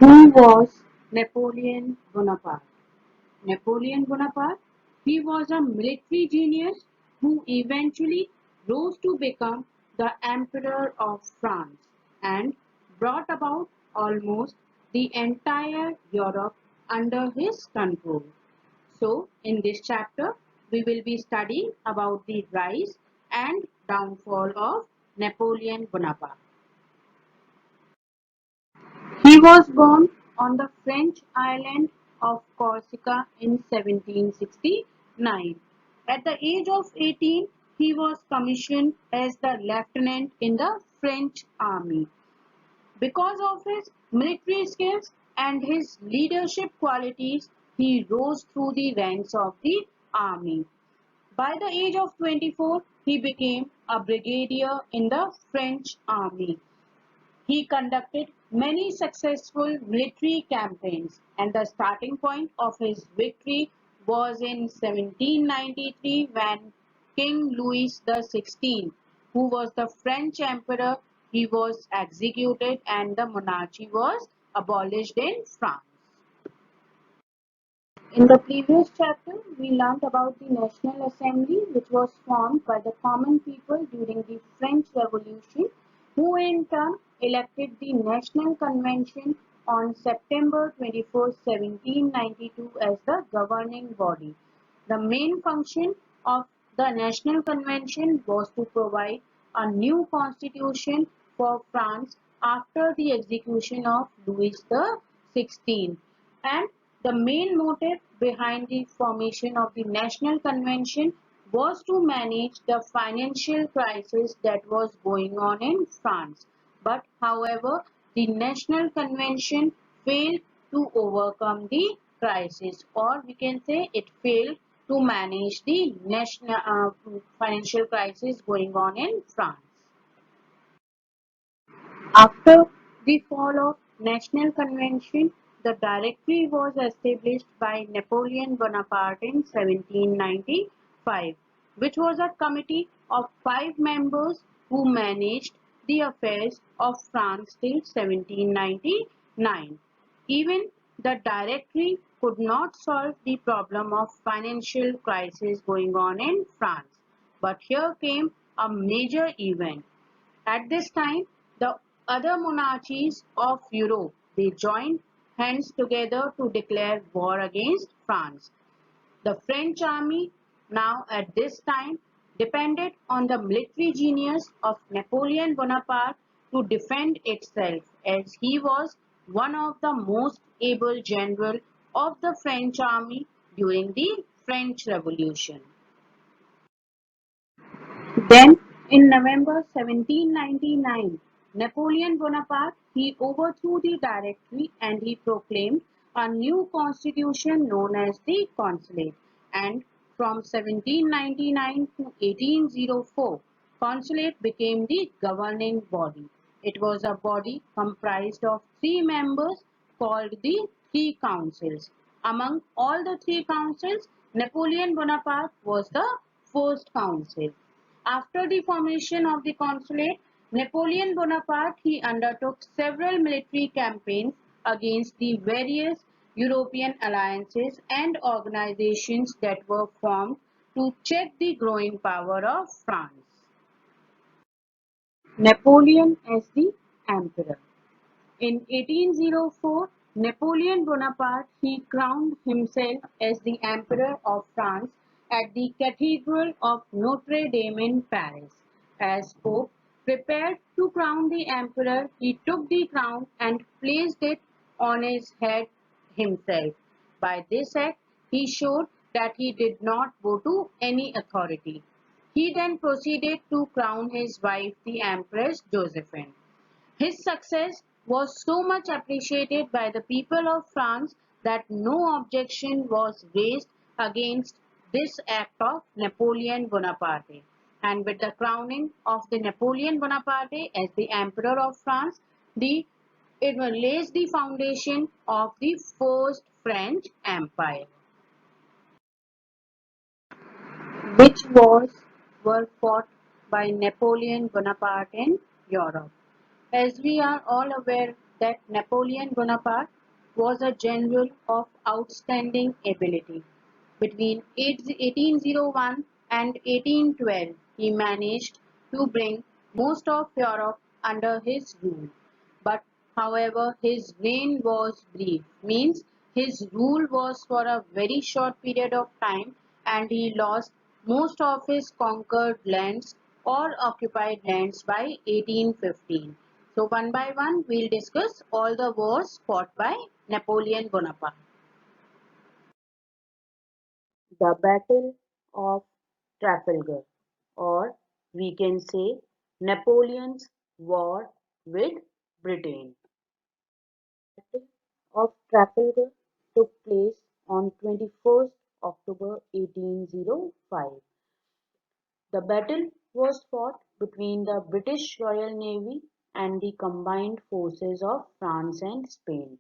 Who was Napoleon Bonaparte? Napoleon Bonaparte, he was a military genius who eventually rose to become the Emperor of France and brought about almost the entire Europe under his control. So, in this chapter, we will be studying about the rise and downfall of Napoleon Bonaparte. He was born on the French island of Corsica in 1769. At the age of 18, he was commissioned as the lieutenant in the French army. Because of his military skills and his leadership qualities, he rose through the ranks of the army. By the age of 24, he became a brigadier in the French army. He conducted many successful military campaigns, and the starting point of his victory was in 1793 when King Louis XVI, who was the French emperor, he was executed and the monarchy was abolished in France. In the previous chapter, we learnt about the National Assembly, which was formed by the common people during the French Revolution, who in turn elected the National Convention on September 21, 1792 as the governing body. The main function of the National Convention was to provide a new constitution for France after the execution of Louis XVI, and the main motive behind the formation of the National Convention was to manage the financial crisis that was going on in France. But however, the National Convention failed to overcome the crisis, or we can say it failed to manage the national financial crisis going on in France. After the fall of National Convention, the Directory was established by Napoleon Bonaparte in 1795, which was a committee of 5 members who managed the affairs of France till 1799. Even the Directory could not solve the problem of financial crisis going on in France. But here came a major event. At this time, the other monarchies of Europe, they joined hands together to declare war against France. The French army now at this time depended on the military genius of Napoleon Bonaparte to defend itself, as he was one of the most able general of the French army during the French Revolution. Then, in November 1799, Napoleon Bonaparte he overthrew the Directory and he proclaimed a new constitution known as the Consulate. And from 1799 to 1804, Consulate became the governing body. It was a body comprised of 3 members called the Three Councils. Among all the 3 councils, Napoleon Bonaparte was the first council. After the formation of the consulate, Napoleon Bonaparte he undertook several military campaigns against the various European alliances and organizations that were formed to check the growing power of France. Napoleon as the Emperor. In 1804, Napoleon Bonaparte he crowned himself as the Emperor of France at the Cathedral of Notre Dame in Paris. As Pope prepared to crown the Emperor, he took the crown and placed it on his head himself. By this act, he showed that he did not bow to any authority. He then proceeded to crown his wife, the Empress Josephine. His success was so much appreciated by the people of France that no objection was raised against this act of Napoleon Bonaparte. And with the crowning of the Napoleon Bonaparte as the Emperor of France, it lays the foundation of the first French Empire, which were fought by Napoleon Bonaparte in Europe. As we are all aware that Napoleon Bonaparte was a general of outstanding ability. Between 1801 and 1812, he managed to bring most of Europe under his rule. But however, his reign was brief, means his rule was for a very short period of time and he lost most of his conquered lands or occupied lands by 1815. So one by one we'll discuss all the wars fought by Napoleon Bonaparte. The Battle of Trafalgar, or we can say Napoleon's War with Britain. The Battle of Trafalgar took place on 21st October 1805. The battle was fought between the British Royal Navy and the combined forces of France and Spain.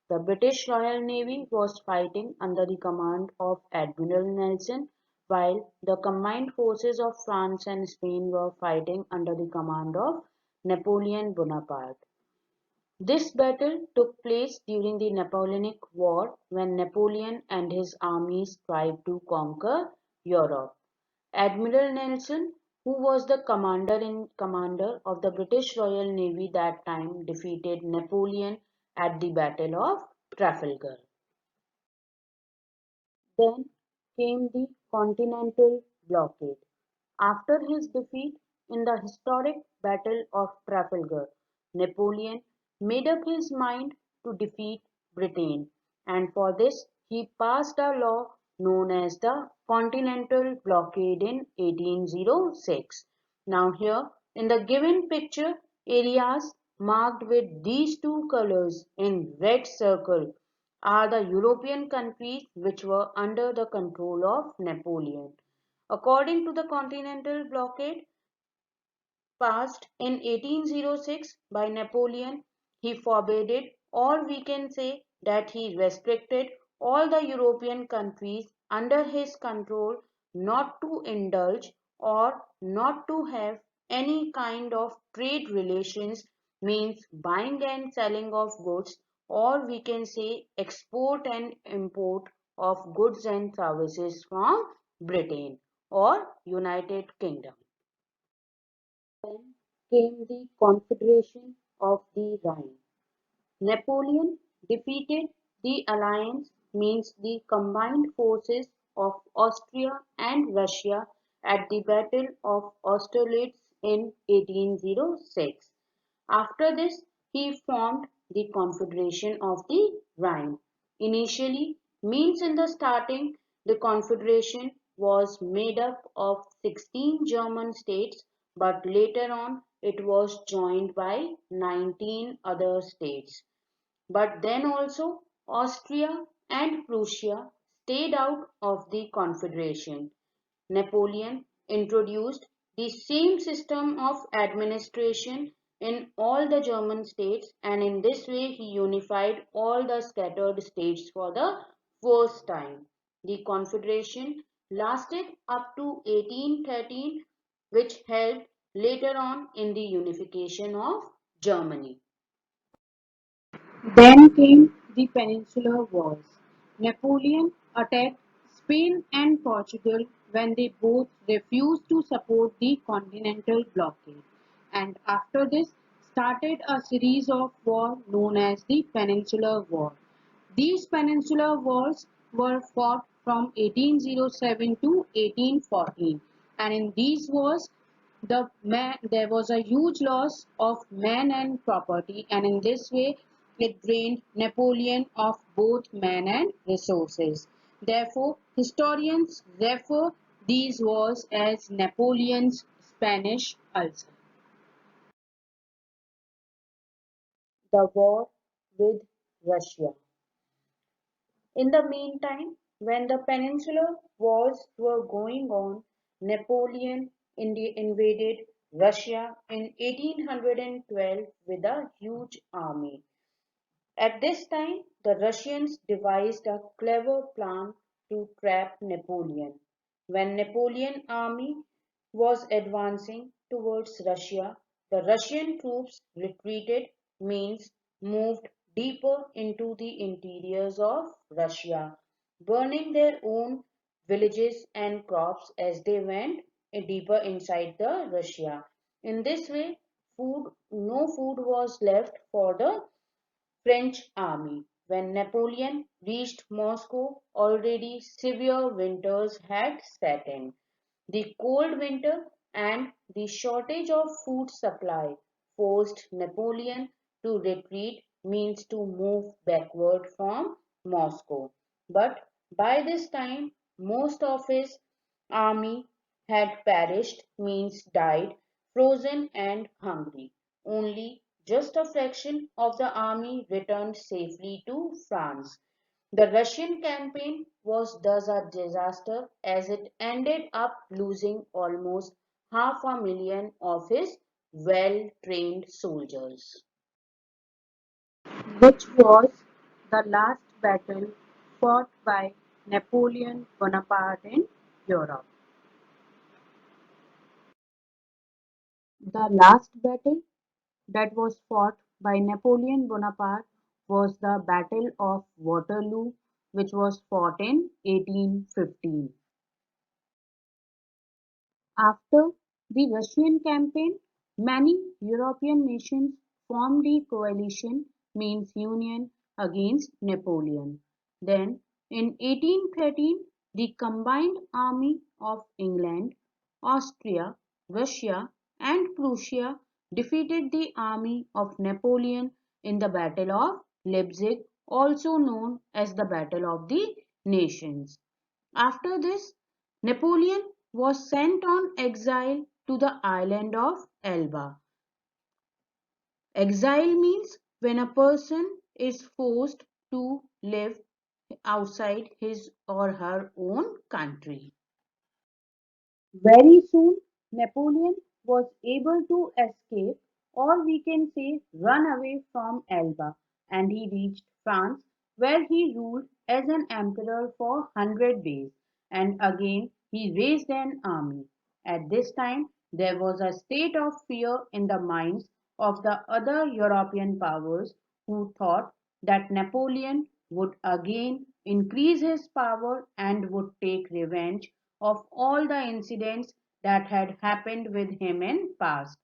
The British Royal Navy was fighting under the command of Admiral Nelson, while the combined forces of France and Spain were fighting under the command of Napoleon Bonaparte. This battle took place during the Napoleonic War when Napoleon and his armies tried to conquer Europe. Admiral Nelson, who was the commander of the British Royal Navy that time, defeated Napoleon at the Battle of Trafalgar. Then came the Continental Blockade. After his defeat in the historic Battle of Trafalgar, Napoleon made up his mind to defeat Britain, and for this he passed a law known as the Continental Blockade in 1806. Now here in the given picture, areas marked with these two colors in red circle are the European countries which were under the control of Napoleon. According to the Continental Blockade passed in 1806 by Napoleon, he forbade, or we can say that he restricted all the European countries under his control not to indulge or not to have any kind of trade relations, means buying and selling of goods, or we can say export and import of goods and services from Britain or United Kingdom. Then came the Confederation of the Rhine. Napoleon defeated the alliance, means the combined forces of Austria and Russia at the Battle of Austerlitz in 1806. After this, he formed the Confederation of the Rhine. Initially, means in the starting, the Confederation was made up of 16 German states, but later on it was joined by 19 other states. But then also Austria and Prussia stayed out of the Confederation. Napoleon introduced the same system of administration in all the German states, and in this way he unified all the scattered states for the first time. The Confederation lasted up to 1813, which helped later on in the unification of Germany. Then came the Peninsular Wars. Napoleon attacked Spain and Portugal when they both refused to support the continental blockade, and after this started a series of wars known as the Peninsular War. These Peninsular Wars were fought from 1807 to 1814, and in these wars there was a huge loss of men and property, and in this way it drained Napoleon of both men and resources. Therefore, historians refer these wars as Napoleon's Spanish ulcer. The war with Russia. In the meantime, when the Peninsular Wars were going on, Napoleon invaded Russia in 1812 with a huge army. At this time, the Russians devised a clever plan to trap Napoleon. When Napoleon army was advancing towards Russia, the Russian troops retreated, means moved deeper into the interiors of Russia, burning their own villages and crops as they went deeper inside the Russia. In this way, no food was left for the French army. When Napoleon reached Moscow, already severe winters had set in. The cold winter and the shortage of food supply forced Napoleon to retreat, means to move backward from Moscow. But by this time, most of his army had perished, means died, frozen and hungry. Only just a fraction of the army returned safely to France. The Russian campaign was thus a disaster as it ended up losing almost 500,000 of his well-trained soldiers. Which was the last battle fought by Napoleon Bonaparte in Europe. The last battle that was fought by Napoleon Bonaparte was the Battle of Waterloo, which was fought in 1815. After the Russian campaign, many European nations formed the coalition, means union, against Napoleon. Then, in 1813, the combined army of England, Austria, Russia, and Prussia defeated the army of Napoleon in the Battle of Leipzig, also known as the Battle of the Nations. After this, Napoleon was sent on exile to the island of Elba. Exile means when a person is forced to live outside his or her own country. Very soon, Napoleon was able to escape, or we can say run away from Elba, and he reached France, where he ruled as an emperor for 100 days, and again he raised an army. At this time, there was a state of fear in the minds of the other European powers who thought that Napoleon would again increase his power and would take revenge of all the incidents that had happened with him in past.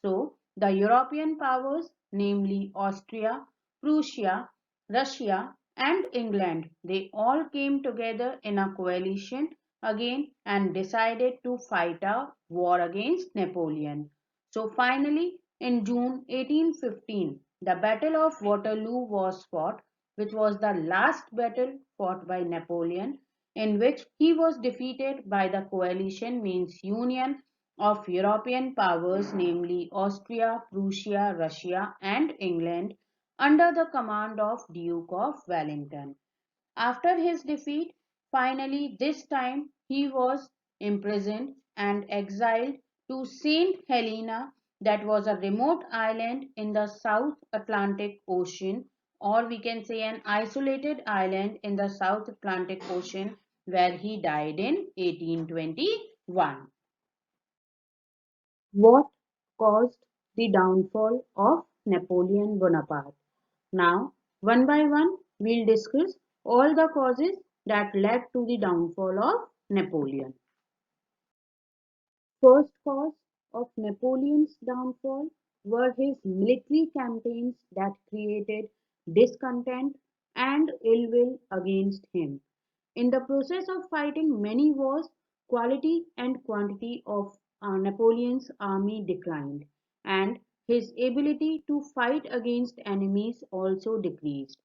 So the European powers, namely Austria, Prussia, Russia and England, they all came together in a coalition again and decided to fight a war against Napoleon. So finally in June 1815, the Battle of Waterloo was fought, which was the last battle fought by Napoleon, in which he was defeated by the coalition, means union, of European powers, namely Austria, Prussia, Russia and England, under the command of Duke of Wellington. After his defeat, finally this time he was imprisoned and exiled to St. Helena, that was a remote island in the South Atlantic Ocean, or we can say an isolated island in the South Atlantic Ocean, where he died in 1821. What caused the downfall of Napoleon Bonaparte? Now, one by one, we'll discuss all the causes that led to the downfall of Napoleon. First cause of Napoleon's downfall were his military campaigns that created discontent and ill will against him. In the process of fighting many wars, quality and quantity of Napoleon's army declined, and his ability to fight against enemies also decreased.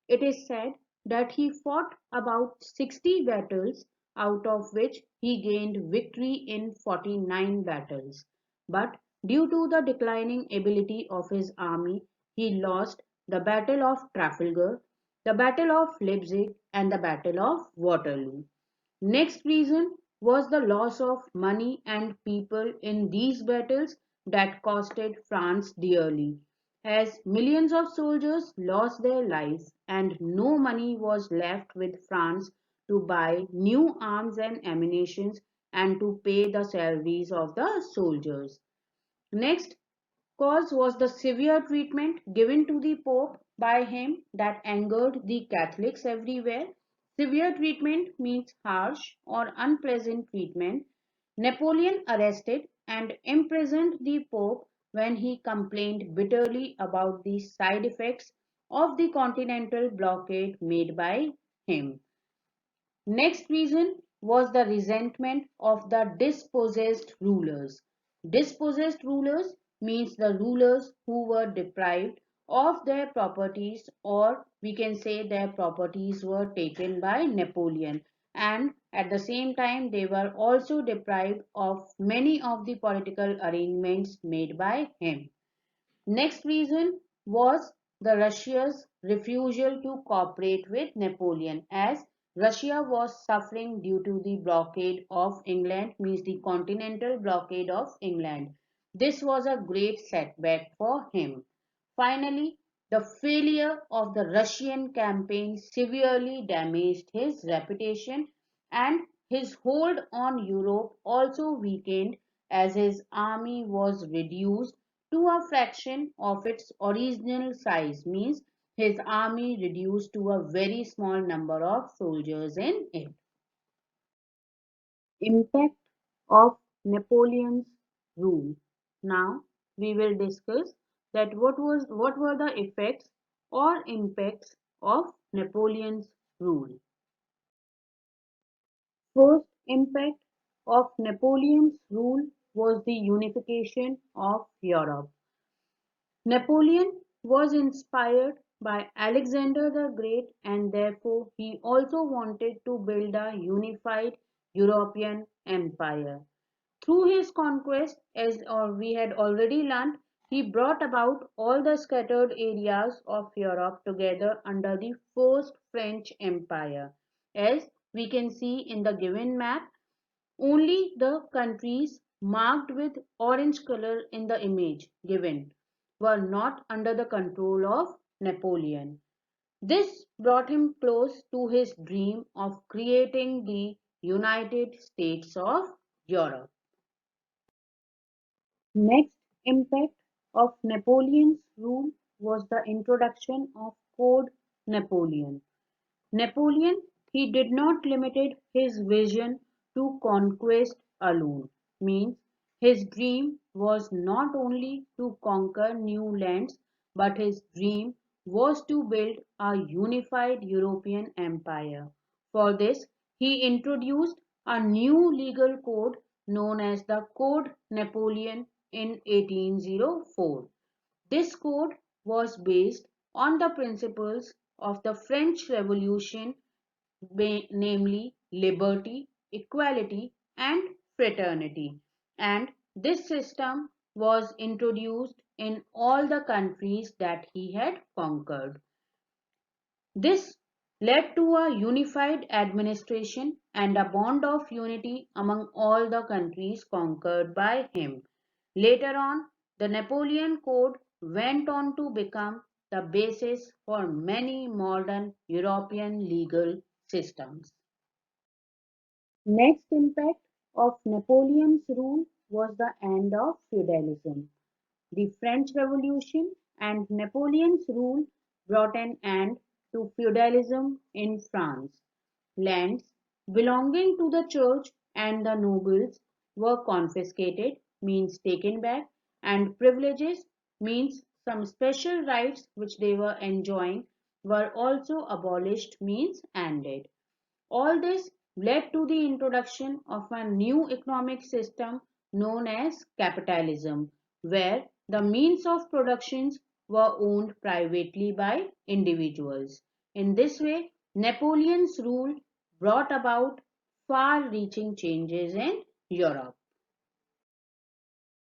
It is said that he fought about 60 battles, out of which he gained victory in 49 battles. But due to the declining ability of his army, he lost the Battle of Trafalgar, the Battle of Leipzig, and the Battle of Waterloo. Next reason was the loss of money and people in these battles that costed France dearly, as millions of soldiers lost their lives and no money was left with France to buy new arms and ammunition and to pay the salaries of the soldiers. Next, cause was the severe treatment given to the Pope by him that angered the Catholics everywhere. Severe treatment means harsh or unpleasant treatment. Napoleon arrested and imprisoned the Pope when he complained bitterly about the side effects of the continental blockade made by him. Next reason was the resentment of the dispossessed rulers. Dispossessed rulers means the rulers who were deprived of their properties, or we can say their properties were taken by Napoleon, and at the same time they were also deprived of many of the political arrangements made by him. Next reason was the Russia's refusal to cooperate with Napoleon, as Russia was suffering due to the blockade of England, means the continental blockade of England. This was a great setback for him. Finally, the failure of the Russian campaign severely damaged his reputation, and his hold on Europe also weakened as his army was reduced to a fraction of its original size, means his army reduced to a very small number of soldiers in it. Impact of Napoleon's rule. Now we will discuss that what were the effects or impacts of Napoleon's rule. First impact of Napoleon's rule was the unification of Europe. Napoleon was inspired by Alexander the Great, and therefore he also wanted to build a unified European empire. Through his conquest, as we had already learned, he brought about all the scattered areas of Europe together under the First French Empire. As we can see in the given map, only the countries marked with orange color in the image given were not under the control of Napoleon. This brought him close to his dream of creating the United States of Europe. Next impact of Napoleon's rule was the introduction of Code Napoleon. Napoleon, he did not limit his vision to conquest alone. Means his dream was not only to conquer new lands, but his dream was to build a unified European empire. For this, he introduced a new legal code known as the Code Napoleon in 1804. This code was based on the principles of the French Revolution, namely liberty, equality, and fraternity. And this system was introduced in all the countries that he had conquered. This led to a unified administration and a bond of unity among all the countries conquered by him. Later on, the Napoleon Code went on to become the basis for many modern European legal systems. Next impact of Napoleon's rule was the end of feudalism. The French Revolution and Napoleon's rule brought an end to feudalism in France. Lands belonging to the church and the nobles were confiscated, means taken back, and privileges, means some special rights which they were enjoying, were also abolished, means ended. All this led to the introduction of a new economic system known as capitalism, where the means of productions were owned privately by individuals. In this way, Napoleon's rule brought about far-reaching changes in Europe.